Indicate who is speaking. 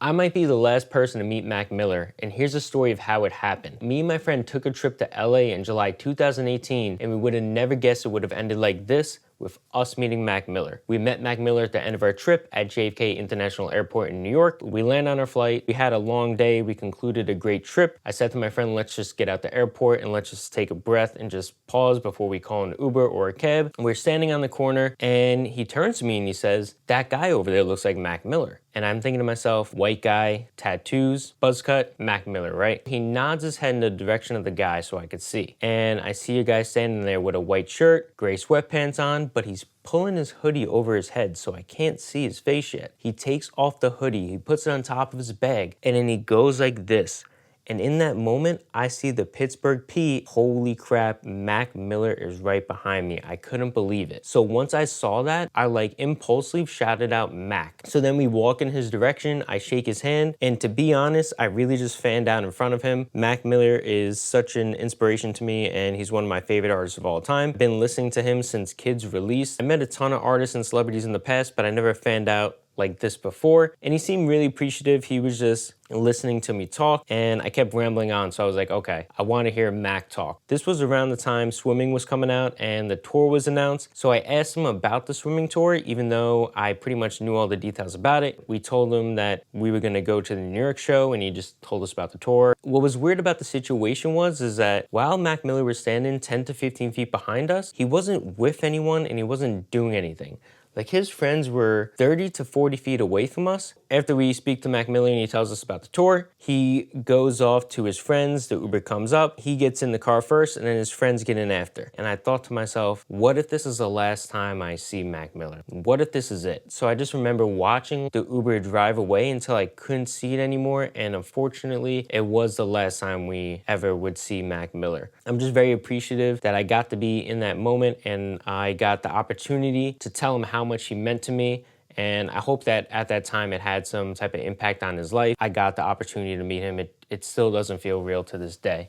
Speaker 1: I might be the last person to meet Mac Miller, and here's a story of how it happened. Me and my friend took a trip to LA in July 2018, and we would have never guessed it would have ended like this, with us meeting Mac Miller. We met Mac Miller at the end of our trip at JFK International Airport in New York. We land on our flight. We had a long day. We concluded a great trip. I said to my friend, let's just get out the airport and let's just take a breath and just pause before we call an Uber or a cab. We're standing on the corner and he turns to me and he says, that guy over there looks like Mac Miller. And I'm thinking to myself, white guy, tattoos, buzz cut, Mac Miller, right? He nods his head in the direction of the guy so I could see. And I see a guy standing there with a white shirt, gray sweatpants on, but he's pulling his hoodie over his head so I can't see his face yet. He takes off the hoodie, he puts it on top of his bag, and then he goes like this. And in that moment, I see the Pittsburgh P. Holy crap, Mac Miller is right behind me. I couldn't believe it. So once I saw that, I impulsively shouted out Mac. So then we walk in his direction, I shake his hand, and to be honest, I really just fanned out in front of him. Mac Miller is such an inspiration to me, and he's one of my favorite artists of all time. I've been listening to him since Kids released. I met a ton of artists and celebrities in the past, but I never fanned out like this before, and he seemed really appreciative. He was just listening to me talk, and I kept rambling on, so I was like, okay, I want to hear Mac talk. This was around the time swimming was coming out and the tour was announced, so I asked him about the swimming tour, even though I pretty much knew all the details about it. We told him that we were going to go to the New York show, and he just told us about the tour. What was weird about the situation is that while Mac Miller was standing 10 to 15 feet behind us, he wasn't with anyone and he wasn't doing anything. Like, his friends were 30 to 40 feet away from us. After we speak to Mac Miller and he tells us about the tour, he goes off to his friends, the Uber comes up, he gets in the car first, and then his friends get in after. And I thought to myself, what if this is the last time I see Mac Miller? What if this is it? So I just remember watching the Uber drive away until I couldn't see it anymore, and unfortunately, it was the last time we ever would see Mac Miller. I'm just very appreciative that I got to be in that moment, and I got the opportunity to tell him how much he meant to me. And I hope that at that time it had some type of impact on his life. I got the opportunity to meet him. It still doesn't feel real to this day.